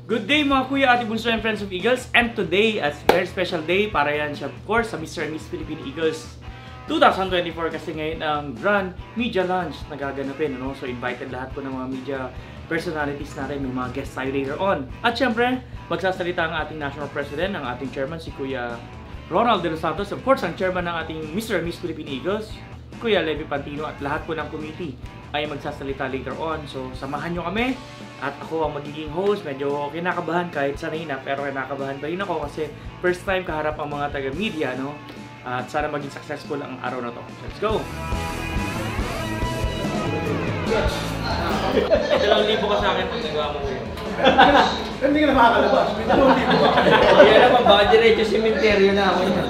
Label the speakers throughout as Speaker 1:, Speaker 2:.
Speaker 1: Good day mga kuya, ate bunso and friends of Eagles. And today, as very special day, para yan siya of course sa Mr. and Miss Philippine Eagles 2024 kasi ngayon ang Grand Media Lunch na gaganapin. Ano? So invited lahat po ng mga media personalities natin, may mga guests tayo later on. At syempre, magsasalita ang ating National President, ang ating Chairman, si Kuya Ronald De Los Santos. Of course, ang Chairman ng ating Mr. and Miss Philippine Eagles, Kuya Levy Pantino, at lahat po ng committee ay magsasalita later on. So samahan nyo kami. At ako ang magiging host. Medyo kinakabahan kahit sanay na, pero kinakabahan pa rin ako kasi first time kaharap ang mga taga-media, no? At sana maging successful ang araw na to. Let's go! Dalawang libo ka sa akin pag nagawa mo yun.
Speaker 2: Hindi ka na makakalabas. May 2,000 ka.
Speaker 3: Yan naman, baka diretso sementeryo na ako yan.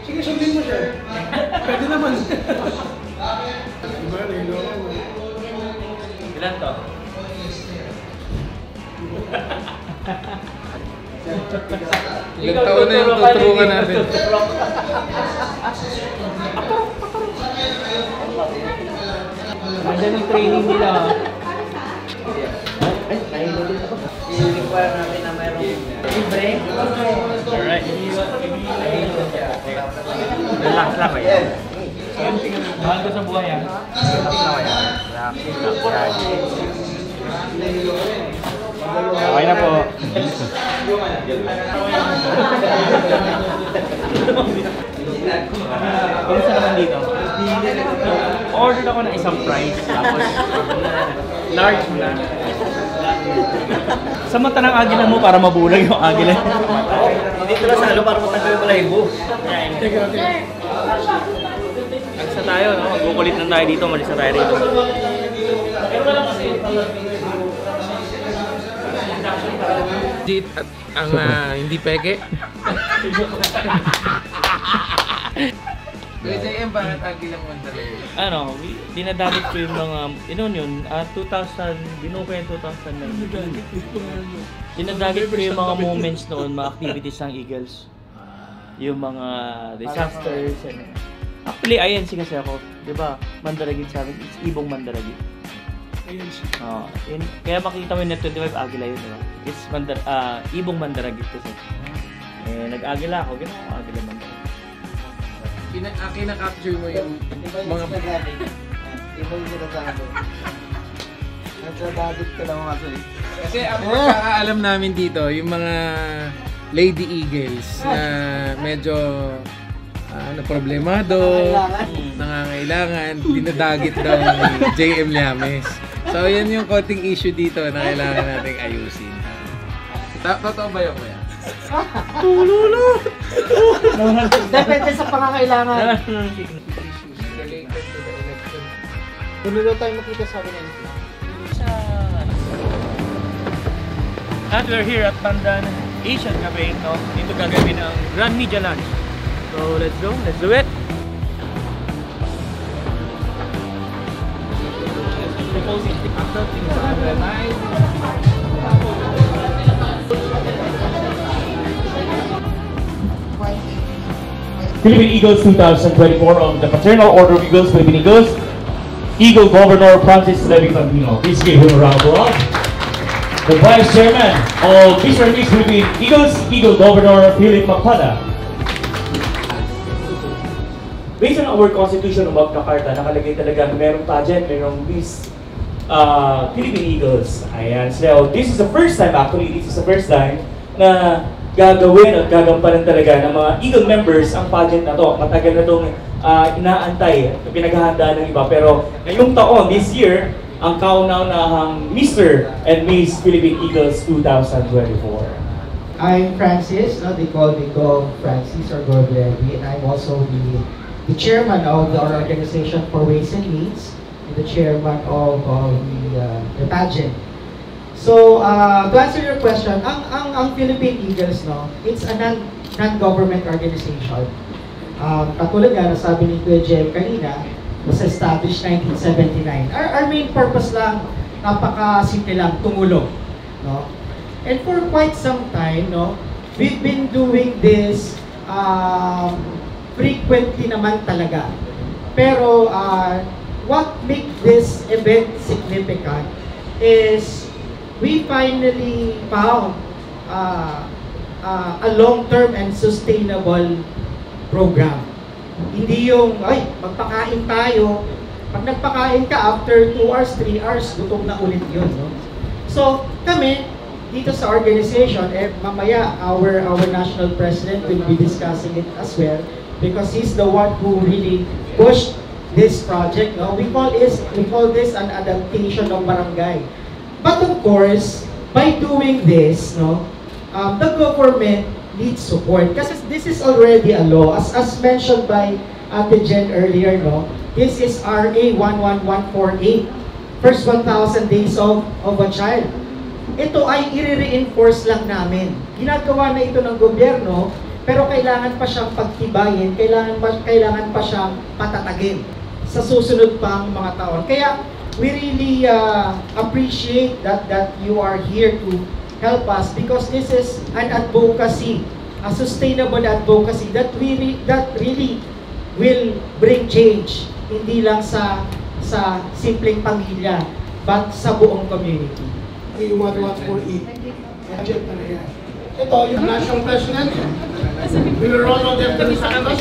Speaker 2: Sige, sundin mo siya. Pwede naman. Diba, nahilo mo.
Speaker 1: Ilan to?
Speaker 3: Ilang taon na yung tuturukan natin. Ganda ng training nila. Ay, nahilo din ako. I-require namin na mayroong libre.
Speaker 1: Alright. Relax lang kayo. Mahal ko sa buhay yan. Relax lang kayo. Relax. Okay na po. Kumusta naman dito? Order ako ng isang fries, tapos large na. Sa mata ng agila mo para mabulag yung agila.
Speaker 3: Dito na salo para matagal yung balahibo.
Speaker 1: Alis na tayo, no? Magkukulit na tayo dito, malis na tayo rito.
Speaker 4: Jeep at ang hindi peke.
Speaker 3: Kuya JM, bakit agilang Mandalay?
Speaker 1: Ano, dinadamit ko yung mga, yun, 2000, binuo ko yung 2009. Dinadamit ko yung mga moments noon, mga activities ng Eagles. Yung mga disasters. Actually, INC kasi ako, di ba? Mandaragit sa amin, it's Ibong Mandaragit. Kaya makita mo yung Net 25, Agila yun, diba? It's Ibong Mandaragit kasi. Nag-agila ako, ginawa ko Agila Mandaragit.
Speaker 4: Kina-capture mo yung mga...
Speaker 3: Ibang sinasabi. Nagsadadit ka lang kasi.
Speaker 4: Kasi ang pagkakaalam namin dito, yung mga Lady Eagles na medyo problemado, nangangailangan, dinadagit daw ni JM Llames. So yan yung konting issue dito na kailangan nating ayusin. Totoo ba yun kuya?
Speaker 1: Tululot!
Speaker 3: Depende sa pangangailangan.
Speaker 4: Related to the election.
Speaker 3: Tululot tayo makita sa akin.
Speaker 1: At we're here at Pandan Asian Cafe, no? Dito gagawin ang Grand Media Lunch. So let's go, let's do it!
Speaker 5: Philippine Eagles 2024 of the Fraternal Order of Eagles, Philippine Eagles, Eagle Governor Francis Levy Pantino. Please give him a round of applause. The Vice Chairman of Mr. and Miss Philippine Eagles, Eagle Governor Philip Macpada. Based on our Constitution of Magna Carta, nakalagay talaga merong pageant, merong Miss Philippine Eagles. Ayan. So, this is the first time, na gagawin at gagampanan talaga ng mga Eagle members ang pageant na to. Matagal na itong inaantay, pinaghahanda ng iba. Pero ngayong taon, this year, ang kauna-unahang Mr. and Miss Philippine Eagles 2024.
Speaker 6: I'm Francis, they call me Gov Francis or Gov Levy, and I'm also the chairman of our organization for Ways and Means, and the chairman of the pageant. So, to answer your question, ang Philippine Eagles, it's a non-government organization. Katulad nga, nasabi ni Kuya Jem kanina, was established 1979. Our main purpose lang, napaka-simple lang, tumulong. No? And for quite some time, we've been doing this frequently naman talaga. Pero, what makes this event significant is we finally found a long-term and sustainable program. Hindi yung, ay, magpakain tayo. Pag nagpakain ka, after 2 hours, 3 hours, gutom na ulit yun. No? So, kami, dito sa organization, mamaya, our national president will be discussing it as well because he's the one who really pushed this project. No? We call this an adaptation of barangay. But of course, by doing this, no, the government needs support kasi this is already a law. As mentioned by Ate Jen earlier, no, this is RA 11148, first 1,000 days of a child. Ito ay i-reinforce lang namin. Ginagawa na ito ng gobyerno, pero kailangan pa siyang pagtibayin, kailangan pa siyang patatagin sa susunod pang mga taon. Kaya we really appreciate that you are here to help us because this is an advocacy, a sustainable advocacy that really will bring change, hindi lang sa simpleng pamilya, but sa buong community.
Speaker 2: Yung 1148. Budget na yan. Ito, yung national president. We will roll out them to the Santos.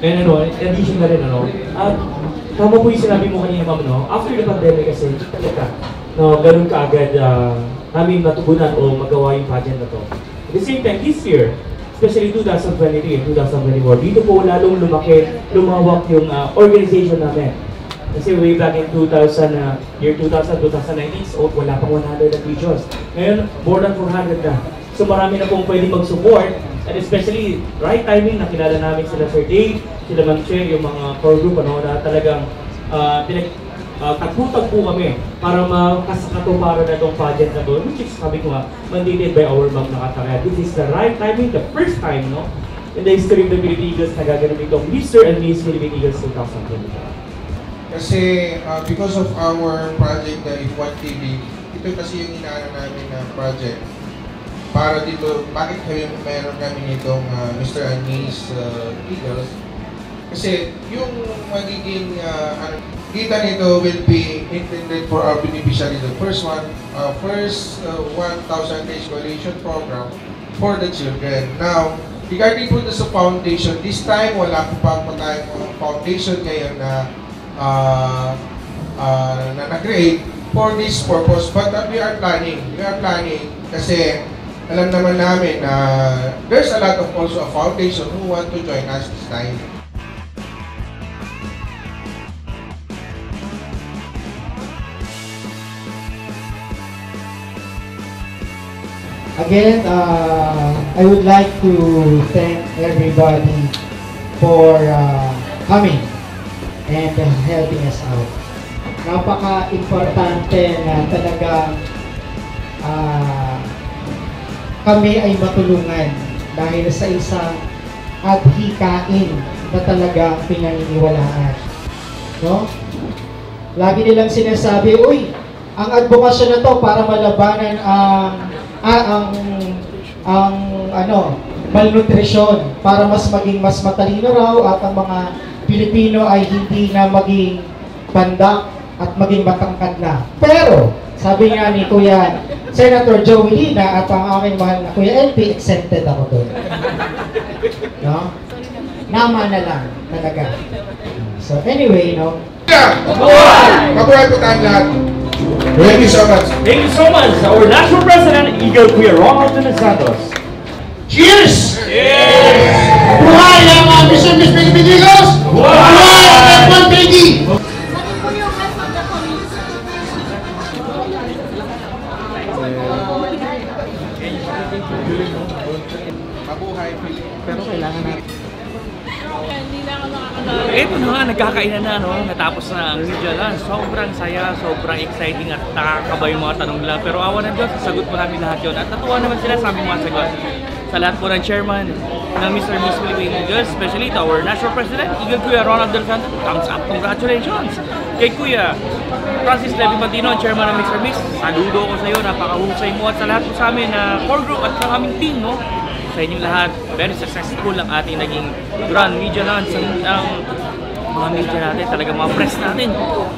Speaker 5: And in addition na rin, at tama po yung sinabi mo kanina, ma'am, no? After the pandemic kasi, talaga, no, ganun kaagad namin natugunan o magawa yung pageant na to. At the same time, this year, especially 2023 and 2024, dito po lalong lumawak yung organization namin. Kasi way back in year 2000, 2019, so wala pang 100 regions. Ngayon, more than 400 na. So marami na pong pwede mag-support, and especially right timing, nakilala namin sila Sir Dave, sila Ma'am Che, yung mga core group, na talagang tagpo kami para makasakatuparan na itong pageant na to, which is, sabi ko nga, mandated by our Ma'am Nakataya. This is the right timing, the first time, no, in the history of the Philippine Eagles na gaganap itong Mr. and Miss Philippine Eagles 2024.
Speaker 7: Kasi because of our project na F1 TV, ito kasi yung inaano namin na project para dito, bakit meron kami nitong Mr. and Miss Eagles? Kasi yung magiging kita nito will be intended for our beneficiary. The first 1,000 days coalition program for the children. Now, regarding po sa foundation, this time wala po pa tayong foundation ngayon na na-create for this purpose. But we are planning kasi alam naman namin na there's a lot of also a foundation who want to join us this time.
Speaker 6: Again, I would like to thank everybody for coming and helping us out. Napaka-importante na talagang kami ay matulungan dahil sa isang adhikain na talagang pinaniniwalaan. No? Lagi nilang sinasabi, uy, ang advokasyon na to para malabanan ang malnutrisyon, para mas matalino raw at ang mga Pilipino ay hindi na maging pandak at maging matangkad na. Pero, sabi nga ni Kuya Senator Joey Lina at ang aking mahal na Kuya LP, exempted ako doon. No? Nama na lang, talaga. So anyway, no?
Speaker 7: Mabuhay po tayong lahat. Thank you so much.
Speaker 5: Thank you so much, our National President, Eagle Kuya Ronald Santos.
Speaker 2: Cheers!
Speaker 5: Yes!
Speaker 2: Buhay ang Mr. Miss Philippine Eagles! Buhay ang F1 TV!
Speaker 7: Mabuhay.
Speaker 4: Pero kailangan natin.
Speaker 1: Ito na nga, nagkakainan na, no? Natapos na ang media lunch. Sobrang saya, sobrang exciting at nakakaba yung mga tanong nila. Pero awa ng Diyos, sagot po namin lahat yun. At natuwa naman sila sa aming mga sagot. Sa lahat po ng chairman ng Mr. Miss Philippine Eagles, especially to our National President, Eagle Kuya Ronald Del Santos, thumbs up, congratulations! Kay Kuya Francis Levy Pantino, chairman ng Mr. Miss, saludo ko sa iyo, napakahusay mo at sa lahat po sa amin na core group at sa aming team, no? Sa inyong lahat, very successful ang ating naging Grand Media Lunch. Ang mga media natin, talaga mga press natin.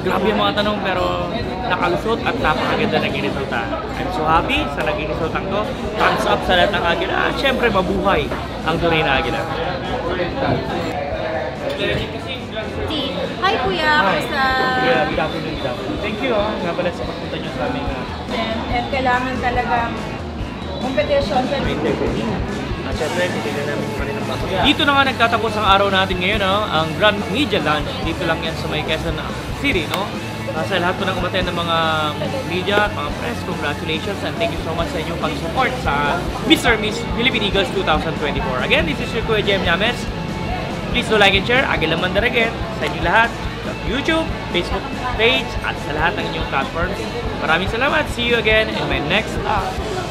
Speaker 1: Grabe yung mga tanong pero nakalusot at napakaganda naging resulta. I'm so happy sa naging resulta ko. Thumbs up sa lahat ng Agila. At syempre mabuhay ang tunay na Agila.
Speaker 8: Hi Kuya, kamusta?
Speaker 1: Yeah, good afternoon. Thank you nga pala sa pagpunta nyo sa aming
Speaker 8: And kailangan talagang competition.
Speaker 1: at syempre, titignan namin pa rin ang pasok. Dito na nga nagtatapos ang araw natin ngayon, no? Ang Grand Media Lunch. Dito lang yan sa may Quezon City, no? Sa lahat po ng umaten ng mga media at mga press, congratulations and thank you so much sa inyong pag-support sa Mr. Miss Philippine Eagles 2024. Again, this is your Kuya Jem Llames. Please do like and share. Agila Mandaraget sa inyo lahat. Sa YouTube, Facebook page, at sa lahat ng inyong platforms. Maraming salamat. See you again in my next vlog.